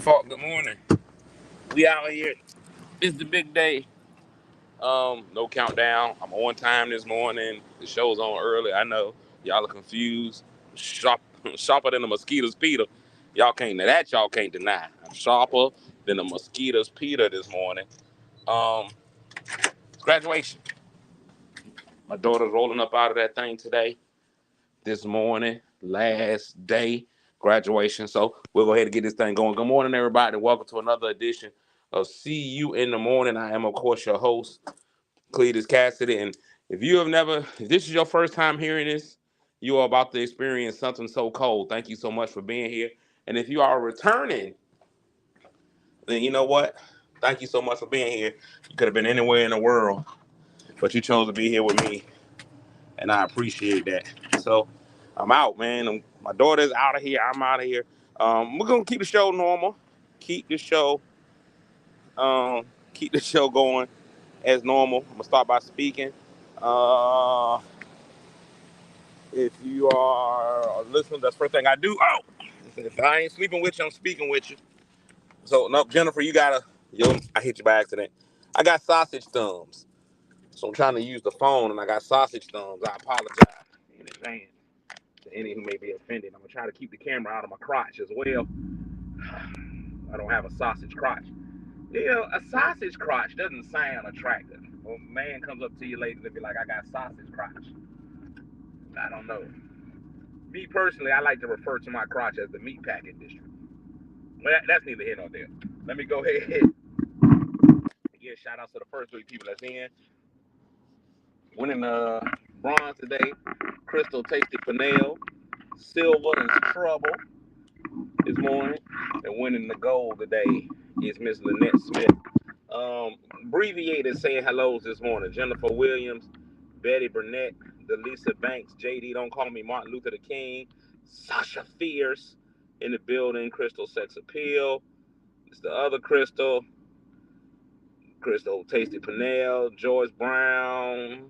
Fault, good morning. We out here. It's the big day. No countdown. I'm on time this morning. The show's on early. I know y'all are confused. Sharp, sharper than a mosquito's Peter. Y'all can't deny. I'm sharper than a mosquito's Peter this morning. Um, Graduation. My daughter's rolling up out of that thing today. This morning, last day graduation. So we'll go ahead and get this thing going. Good morning, everybody. Welcome to another edition of See You in the Morning. I am, of course, your host, Cletus Cassidy. And if this is your first time hearing this, you are about to experience something so cold. Thank you so much for being here. And if you are returning, then you know what? Thank you so much for being here. You could have been anywhere in the world, but you chose to be here with me, and I appreciate that. So I'm out, man. My daughter's out of here. I'm out of here. We're gonna keep the show normal. Keep the show, um, keep the show going as normal. I'm gonna start by speaking. Uh, if you are listening, that's the first thing I do. Oh, if I ain't sleeping with you, I'm speaking with you. So no, Jennifer, I hit you by accident. I got sausage thumbs, so I'm trying to use the phone, and I got sausage thumbs. I apologize in advance to any who may be offended. I'm gonna try to keep the camera out of my crotch as well. I don't have a sausage crotch. A sausage crotch doesn't sound attractive. When a man comes up to you later and be like, I got sausage crotch. I don't know. Me personally, I like to refer to my crotch as the meat packing district. Well, that's neither here nor there. Let me go ahead and give shout outs to the first three people that's in. Winning bronze today, Crystal Tasty Panel. Silver is Trouble this morning. And winning the gold today is Miss Lynette Smith. Abbreviated saying hellos this morning. Jennifer Williams, Betty Burnett, Delisa Banks, JD Don't Call Me Martin Luther the King, Sasha Fierce in the building, Crystal Sex Appeal. It's the other Crystal Tasty Panel, Joyce Brown,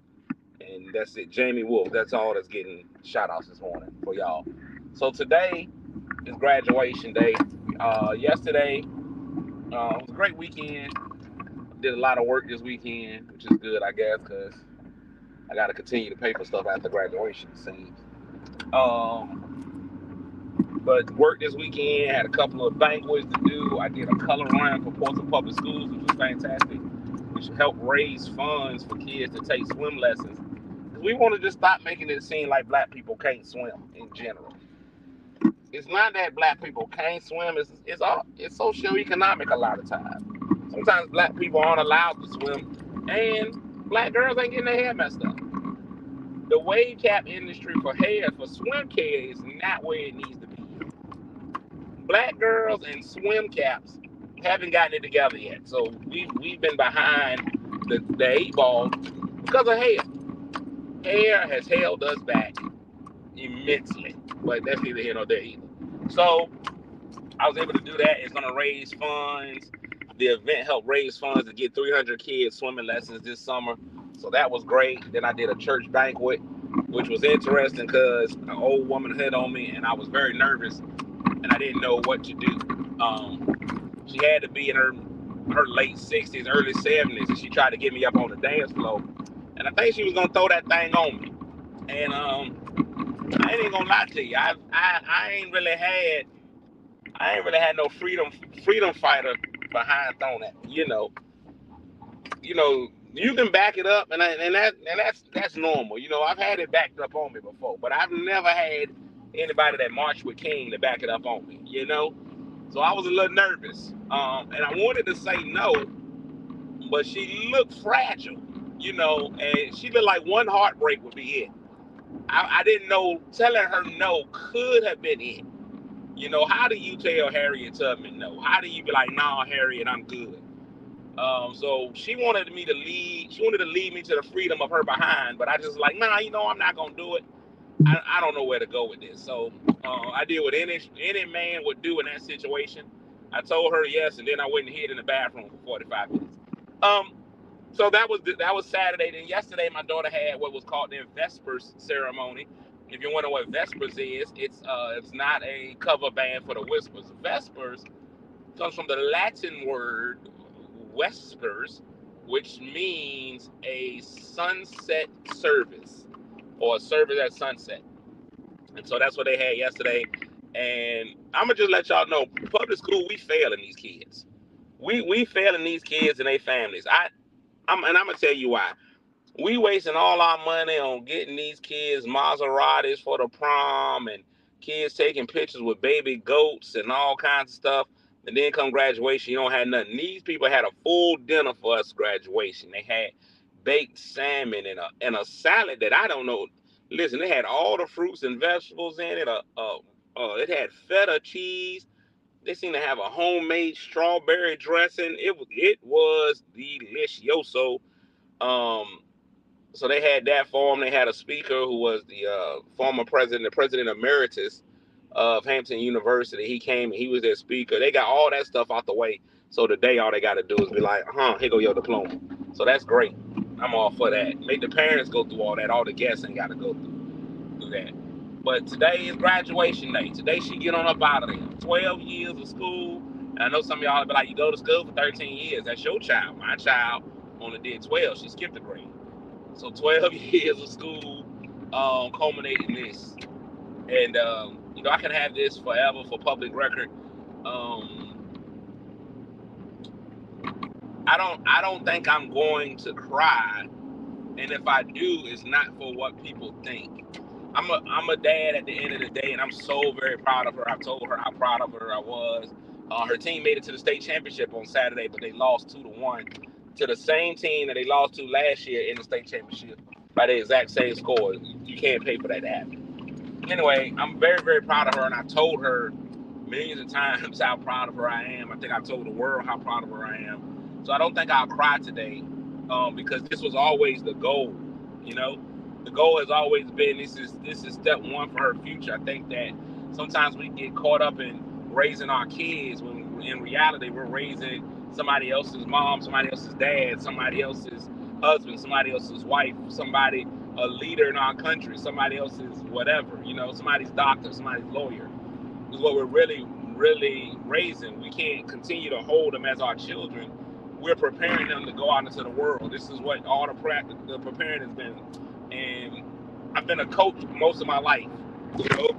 and that's it. Jamie Wolf. That's all that's getting shout outs this morning for y'all. So today is graduation day. Yesterday was a great weekend. Did a lot of work this weekend, which is good, I guess, because I got to continue to pay for stuff after graduation, it seems. But worked this weekend, had a couple of banquets to do. I did a color run for Portsmouth Public Schools, which was fantastic, which helped raise funds for kids to take swim lessons. We want to just stop making it seem like black people can't swim in general. It's not that black people can't swim. It's socioeconomic a lot of times. Sometimes black people aren't allowed to swim, and black girls ain't getting their hair messed up. The wave cap industry for hair for swim care is not where it needs to be. Black girls and swim caps haven't gotten it together yet. So we've been behind the eight ball because of hair. Hair has held us back immensely, but that's neither here nor there either. So I was able to do that. It's going to raise funds. The event helped raise funds to get 300 kids swimming lessons this summer. So that was great. Then I did a church banquet, which was interesting because an old woman hit on me, and I was very nervous, and I didn't know what to do. She had to be in her late 60s, early 70s, and she tried to get me up on the dance floor. And I think she was going to throw that thing on me. And I ain't even gonna lie to you. I ain't really had no freedom fighter behind throwing at me. You can back it up, and that's normal. I've had it backed up on me before, but I've never had anybody that marched with King to back it up on me. So I was a little nervous, and I wanted to say no, but she looked fragile. And she looked like one heartbreak would be it. I didn't know telling her no could have been it. How do you tell Harriet Tubman no? How do you be like, nah, Harriet, I'm good? So she wanted me to lead. She wanted to lead me to the freedom of her behind, but I just like, nah, I'm not gonna do it. I don't know where to go with this. So I did what any man would do in that situation. I told her yes, and then I went and hid in the bathroom for 45 minutes. So that was Saturday. Then yesterday, my daughter had what was called the Vespers ceremony. If you wonder what Vespers is, it's not a cover band for the Whispers. Vespers comes from the Latin word vespers, which means a sunset service or a service at sunset. And so that's what they had yesterday. And I'm gonna just let y'all know, public school, we failing these kids. We failing these kids and their families. I'm gonna tell you why. We wasting all our money on getting these kids Maseratis for the prom and kids taking pictures with baby goats and all kinds of stuff. And then come graduation, you don't have nothing. These people had a full dinner for us graduation. They had baked salmon and a salad that I don't know. Listen, they had all the fruits and vegetables in it. It had feta cheese. They seem to have a homemade strawberry dressing. It was delicioso. Um, so they had that for him. They had a speaker who was the former president, the president emeritus of Hampton University. He came and he was their speaker. They got all that stuff out the way. So today, all they got to do is be like, here go your diploma. So that's great. I'm all for that. Make the parents go through all that. All the guests ain't got to go through that. But today is graduation day. Today she get on up out of there. 12 years of school. And I know some of y'all will be like, you go to school for 13 years. That's your child. My child only did 12. She skipped a grade. So 12 years of school culminating this. And, I can have this forever for public record. Um, I don't think I'm going to cry. And if I do, it's not for what people think. I'm a dad at the end of the day, and I'm so very proud of her. I've told her how proud of her I was. Her team made it to the state championship on Saturday, but they lost 2-1 to the same team that they lost to last year in the state championship by the exact same score. You can't pay for that to happen. Anyway, I'm very, very proud of her, and I've told her millions of times how proud of her I am. I think I've told the world how proud of her I am. So I don't think I'll cry today because this was always the goal. You know, the goal has always been this is step one for her future. I think that sometimes we get caught up in raising our kids when in reality we're raising somebody else's mom, somebody else's dad, somebody else's husband, somebody else's wife, somebody a leader in our country, somebody else's whatever, somebody's doctor, somebody's lawyer. Is what we're really, really raising. We can't continue to hold them as our children. We're preparing them to go out into the world. This is what all the preparing has been. And I've been a coach most of my life, you know.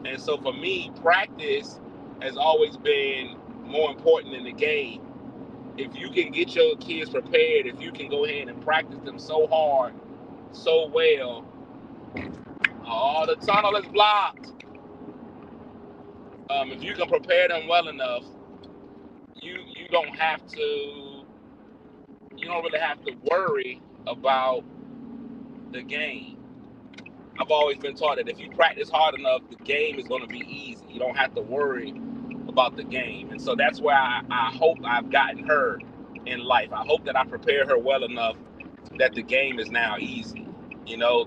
And so for me, practice has always been more important than the game. If you can get your kids prepared, if you can go ahead and practice them so hard, so well, the tunnel is blocked. If you can prepare them well enough, you don't have to you don't really have to worry about the game. I've always been taught that if you practice hard enough, the game is going to be easy. You don't have to worry about the game. And so that's where I hope I've gotten her in life. I hope that I prepare her well enough that the game is now easy.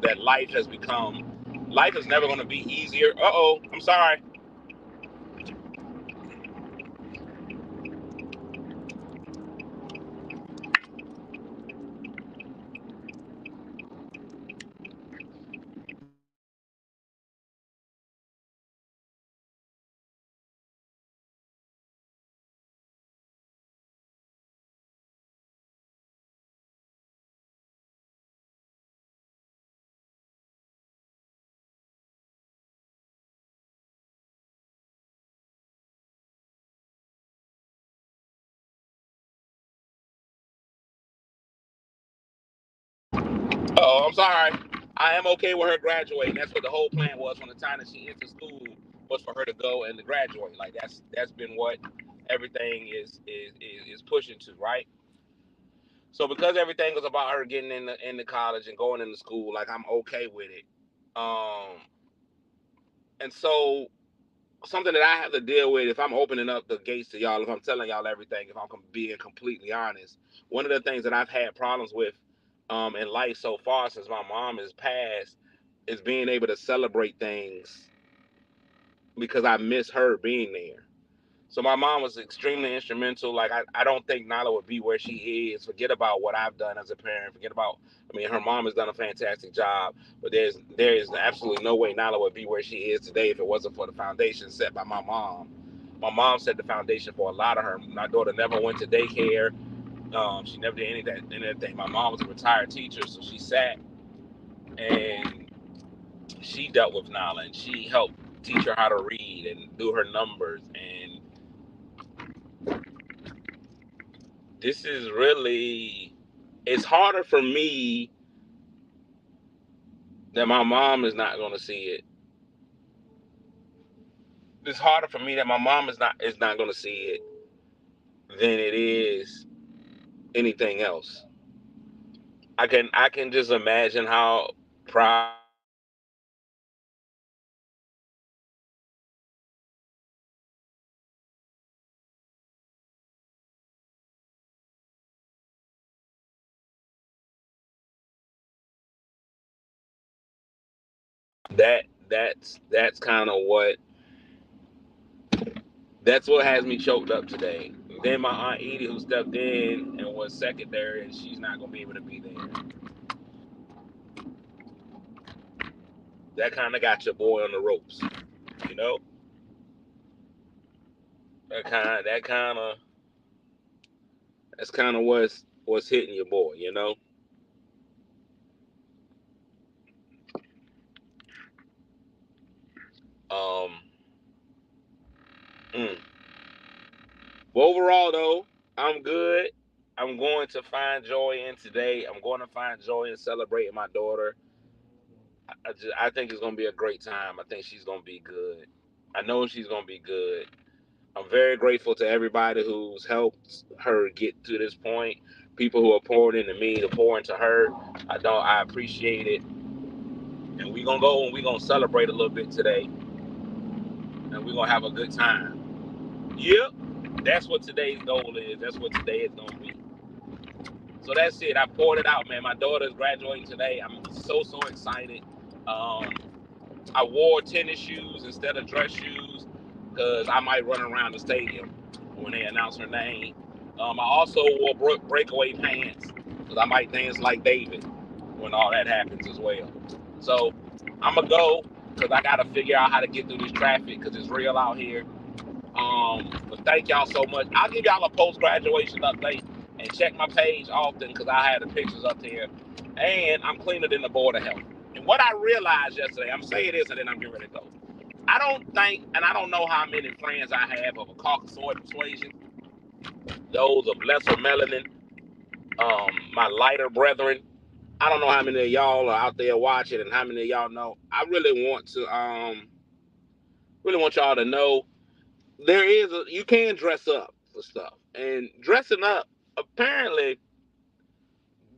That life is never going to be easier. I'm sorry. I'm sorry. I am okay with her graduating. That's what the whole plan was from the time that she entered school was for her to go and to graduate. Like that's been what everything is pushing to, right? So because everything was about her getting into college and going into school, like I'm okay with it. Um, and so something that I have to deal with if I'm opening up the gates to y'all, if I'm telling y'all everything, if I'm being completely honest, one of the things that I've had problems with in life so far since my mom has passed is being able to celebrate things because I miss her being there. So my mom was extremely instrumental. Like I don't think Nala would be where she is. Forget about what I've done as a parent. Forget about her mom has done a fantastic job, but there is absolutely no way Nala would be where she is today if it wasn't for the foundation set by my mom. My mom set the foundation for a lot of her. My daughter never went to daycare. She never did anything. My mom was a retired teacher, so she sat and she dealt with Nala, and she helped teach her how to read and do her numbers. And this is really, it's harder for me that my mom is not going to see it. It's harder for me that my mom is not going to see it than it is anything else. I can just imagine how proud that's kind of what has me choked up today. Then my aunt Edie, who stepped in and was secondary, and she's not gonna be able to be there. That kind of got your boy on the ropes, you know. That kind of that's kind of what's hitting your boy, you know. Um, mm. But overall though, I'm good. I'm going to find joy in today. I'm going to find joy in celebrating my daughter. I think it's gonna be a great time. I think she's gonna be good. I know she's gonna be good. I'm very grateful to everybody who's helped her get to this point. People who are pouring into me to pour into her. I appreciate it. And we're gonna go and we're gonna celebrate a little bit today. And we're gonna have a good time. Yep. That's what today's goal is. That's what today is gonna be. So that's it. I poured it out, man. My daughter's graduating today. I'm so excited. Um, I wore tennis shoes instead of dress shoes because I might run around the stadium when they announce her name. I also wore breakaway pants because I might dance like David when all that happens as well. So I'm gonna go because I gotta figure out how to get through this traffic because it's real out here. But thank y'all so much. I'll give y'all a post graduation update and check my page often because I had the pictures up there. And I'm cleaner than the Board of Health. And what I realized yesterday, I'm saying this and then I'm getting ready to go. I don't think, and I don't know how many friends I have of a Caucasoid persuasion, those of lesser melanin, my lighter brethren. I don't know how many of y'all are out there watching and how many of y'all know. I really want y'all to know you can dress up for stuff. And dressing up, apparently,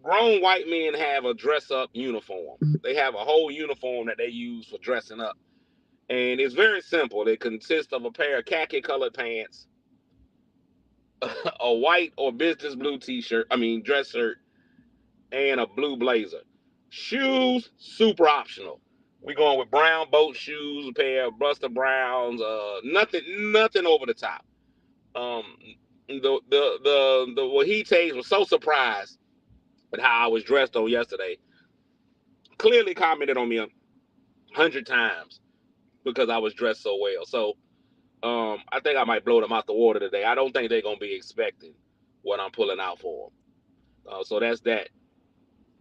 grown white men have a dress up uniform. They have a whole uniform that they use for dressing up. And it's very simple. It consists of a pair of khaki colored pants, a white or business blue t-shirt, dress shirt, and a blue blazer. Shoes, super optional. We're going with brown boat shoes, a pair of Buster Browns, nothing over the top. Um, the Wahites was so surprised at how I was dressed on yesterday. Clearly commented on me 100 times because I was dressed so well. So I think I might blow them out the water today. I don't think they're gonna be expecting what I'm pulling out for them. So that's that.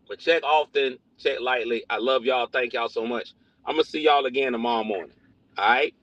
But check often, check lightly. I love y'all. Thank y'all so much. I'm gonna see y'all again tomorrow morning. All right.